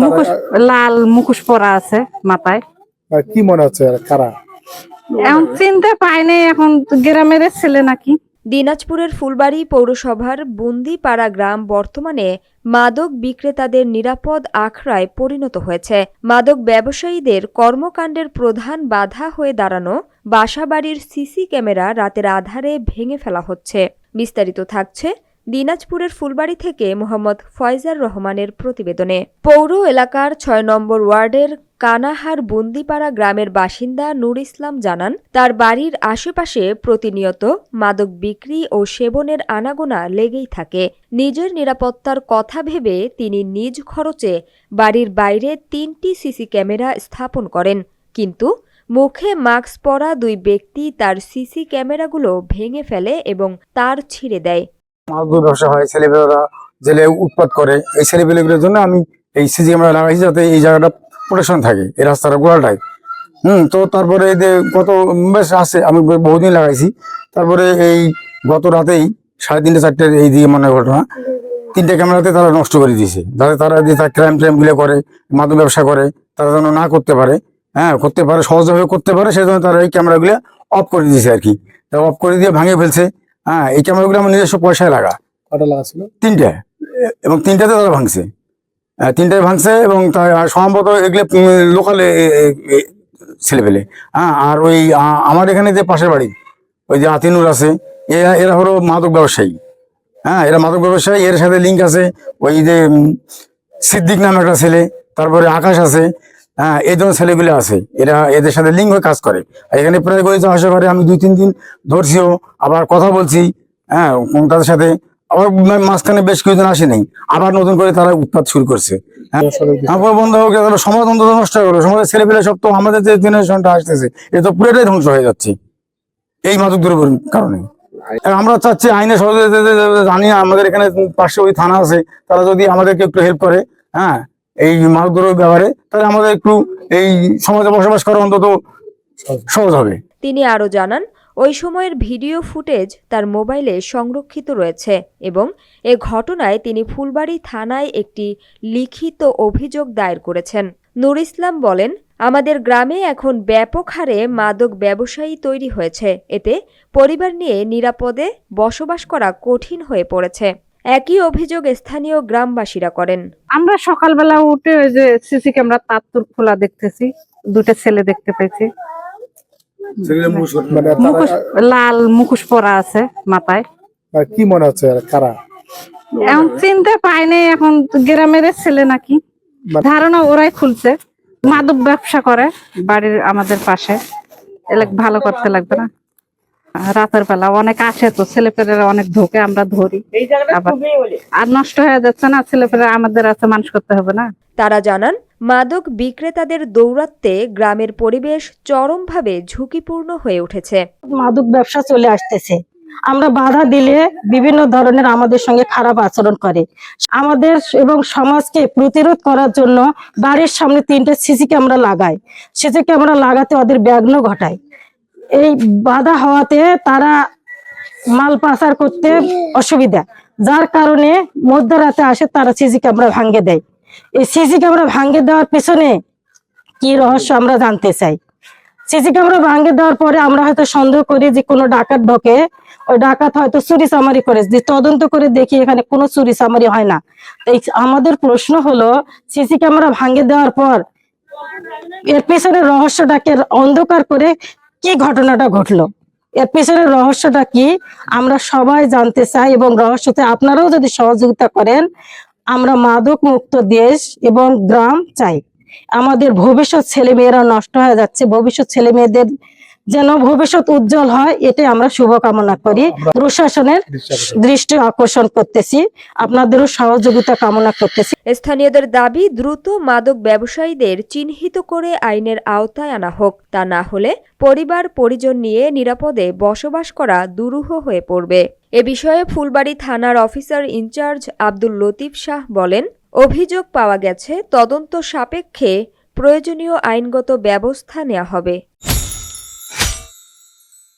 মুখোশ, লাল মুখোশ পরা আছে মাথায়। কি মনে হচ্ছে কারা? এখন চিনতে পাইনি, এখন গ্রামের ছেলে নাকি। দিনাজপুরের ফুলবাড়ী পৌরসভার বুন্দিপাড়া গ্রাম বর্তমানে মাদক বিক্রেতাদের নিরাপদ আখড়ায় পরিণত হয়েছে। মাদক ব্যবসায়ীদের কর্মকাণ্ডের প্রধান বাধা হয়ে দাঁড়ানো বাসাবাড়ির সিসি ক্যামেরা রাতের আধারে ভেঙে ফেলা হচ্ছে। বিস্তারিত থাকছে দিনাজপুরের ফুলবাড়ী থেকে মোহাম্মদ ফয়জার রহমানের প্রতিবেদনে। পৌর এলাকার ৬ নম্বর ওয়ার্ডের কানাহার বুন্দিপাড়া গ্রামের বাসিন্দা নূর ইসলাম জানান, তার বাড়ির আশেপাশে প্রতিনিয়ত মাদক বিক্রি ও সেবনের আনাগোনা লেগেই থাকে। নিজের নিরাপত্তার কথা ভেবে তিনি নিজ খরচে বাড়ির বাইরে ৩টি সিসি ক্যামেরা স্থাপন করেন, কিন্তু মুখে মাস্ক পরা ২ ব্যক্তি তার সিসি ক্যামেরাগুলো ভেঙে ফেলে এবং তার ছিঁড়ে দেয়। মাদক ব্যবসা হয়, ছেলেপেলেরা জেলে উৎপাত করে। এই ছেলেপেলেগুলোর জন্য আমি এই সিসি ক্যামেরা লাগাইছি, যাতে এই জায়গাটা প্রোটেকশন থাকে, এই রাস্তাটা গোড়াটাই। তো তারপরে গত বেশ আছে, আমি বহুদিন লাগাইছি। তারপরে এই গত রাতেই 3:30 4টার এই দিকে মনে ঘটনা, 3টে ক্যামেরাতে তারা নষ্ট করে দিয়েছে, যাতে তারা যে ক্রাইম গুলো করে, মাদক ব্যবসা করে, তারা যেন না করতে পারে, করতে পারে, সহজভাবে করতে পারে, সেই জন্য তারা এই ক্যামেরাগুলো অফ করে দিয়েছে আর কি। অফ করে দিয়ে ভাঙিয়ে ফেলছে। এই ক্যামেরাগুলো আমার নিজস্ব পয়সায় লাগা। কটা লাগাছিল? 3টে, এবং 3টাতে তারা ভাঙছে। 3টায় ভাঙছে, এবং সম্ভবত এগুলো লোকালে ছেলেপেলে। আর ওই আমার এখানে যে পাশের বাড়ি ওই যে আতিনুর আছে, এরা হলো মাদক ব্যবসায়ী। এরা মাদক ব্যবসায়ী, এর সাথে লিঙ্ক আছে ওই যে সিদ্দিক নামে একটা ছেলে, তারপরে আকাশ আছে। এই ধরনের ছেলেগুলো আছে, এরা এদের সাথে লিঙ্ক হয়ে কাজ করে। এখানে প্রায় করে আসা করে, আমি 2-3 দিন ধরছিও, আবার কথা বলছি তাদের সাথে। আবার মাঝখানে বেশ কিছুদিন আসে নাই, আবার নতুন করে তারা উৎপাত শুরু করছে। বন্ধ হোক, সমাজ অন্তত নষ্ট হয়ে গেল। সমাজের ছেলেপেলে সব তো আমাদের যে জেনারেশনটা আসতেছে, এটা তো পুরোটাই ধ্বংস হয়ে যাচ্ছে এই মাদক দ্রব্যের কারণে। আমরা চাচ্ছি আইনের সহযোগিতা, জানি না আমাদের এখানে পাশে ওই থানা আছে, তারা যদি আমাদেরকে একটু হেল্প করে এই মাদক দ্রব্যের ব্যাপারে, তাহলে আমাদের একটু এই সমাজে বসবাস করা অন্তত সহজ হবে। তিনি আরও জানান, ওই সময়ের ভিডিও ফুটেজ তার মোবাইলে সংরক্ষিত রয়েছে এবং এ ঘটনায় তিনি ফুলবাড়ী থানায় একটি লিখিত অভিযোগ দায়ের করেছেন। নূর ইসলাম বলেন, আমাদের গ্রামে এখন ব্যাপক হারে মাদক ব্যবসায়ী তৈরি হয়েছে, এতে পরিবার নিয়ে নিরাপদে বসবাস করা কঠিন হয়ে পড়েছে। একই অভিযোগ স্থানীয় গ্রামবাসীরা করেন। আমরা সকালবেলা উঠে ওই যে সিসি ক্যামেরা তার খোলা দেখতেছি, 2টা ছেলে দেখতে পেয়েছি। মুখোশ, লাল মুখোশ পরা আছে মাথায়। কি মনে হচ্ছে কারা? এখন চিনতে পাইনি, এখন গ্রামের ছেলে নাকি। ধারণা ওরাই খুলছে, মাদক ব্যবসা করে বাড়ির আমাদের পাশে। ভালো করতে লাগবে না, রাতের বেলা অনেক আসে তো, ছেলেপেলেরা অনেক ঢোকে, আমরা ধরি। আর নষ্ট হয়ে যাচ্ছে না, ছেলেপেলেরা আমাদের আছে, মানুষ করতে হবে না। তারা জানান, মাদক বিক্রেতাদের দৌরাত্ম্যে গ্রামের পরিবেশ চরমভাবে ঝুঁকিপূর্ণ হয়ে উঠেছে। মাদক ব্যবসা চলে আসতেছে, আমরা বাধা দিলে বিভিন্ন ধরনের আমাদের সঙ্গে খারাপ আচরণ করে। আমাদের এবং সমাজকে প্রতিরোধ করার জন্য বাড়ির সামনে 3টে সিসি ক্যামেরা লাগায়। সিসি ক্যামেরা লাগাতে ওদের বিঘ্ন ঘটায়। এই বাধা হওয়াতে তারা মাল পাচার করতে অসুবিধা, যার কারণে মধ্যরাতে আসে, তারা সিসি ক্যামেরা ভাঙে দেয়। এই সিসি ক্যামেরা ভাঙে দেওয়ার পেছনে কি রহস্য আমরা জানতে চাই। সিসি ক্যামেরা ভাঙে দেওয়ার পরে আমরা হয়তো সন্দেহ করি যে কোনো ডাকাত ঢোকে, ওই ডাকাত হয়তো চুরি চামারি করে, যে তদন্ত করে দেখি এখানে কোনো চুরি চামারি হয় না। তাই আমাদের প্রশ্ন হলো, সিসি ক্যামেরা ভাঙে দেওয়ার পর এর পেছনে রহস্যটাকে অন্ধকার করে কি ঘটনাটা ঘটলো, এর পেছনের রহস্যটা কি আমরা সবাই জানতে চাই। এবং রহস্যতে আপনারাও যদি সহযোগিতা করেন, আমরা মাদক মুক্ত দেশ এবং গ্রাম চাই। আমাদের ভবিষ্যৎ ছেলে মেয়েরা নষ্ট হয়ে যাচ্ছে, ভবিষ্যৎ ছেলে মেয়েদের যেন ভবিষ্যৎ উজ্জ্বল হয়, এটাই আমরা শুভকামনা করি। প্রশাসনের দৃষ্টি আকর্ষণ করতেছি, আপনাদেরও সহযোগিতা কামনা করতেছি। স্থানীয়দের দাবি, দ্রুত মাদক ব্যবসায়ীদের চিহ্নিত করে আইনের আওতায় আনা হোক, তা না হলে পরিবার পরিজন নিয়ে নিরাপদে বসবাস করা দুরূহ হয়ে পড়বে। এ বিষয়ে ফুলবাড়ী থানার অফিসার ইনচার্জ আব্দুল লতিফ শাহ বলেন, অভিযোগ পাওয়া গেছে, তদন্ত সাপেক্ষে প্রয়োজনীয় আইনগত ব্যবস্থা নেওয়া হবে।